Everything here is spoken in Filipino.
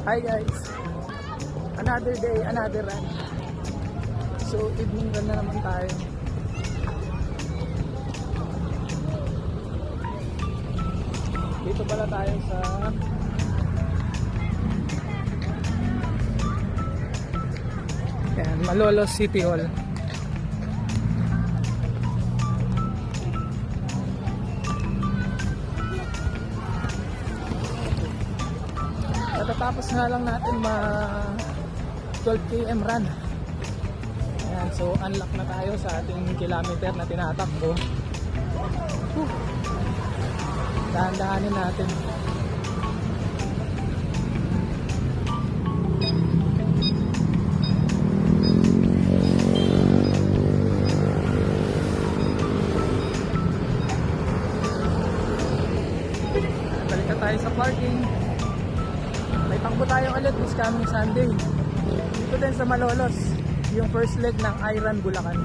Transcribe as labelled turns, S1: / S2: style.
S1: Hi guys, another day, another run. So evening run na naman tayo. Dito pala tayo sa Malolos City Hall. Katatapos nga lang natin 12 km run. Ayan, so unlock na tayo sa ating kilometer na tinatakbo. Dahan-dahanin natin. Balik na tayo sa parking. May takbo tayo ulit this coming Sunday. Dito din sa Malolos, yung first leg ng iRun Bulacan.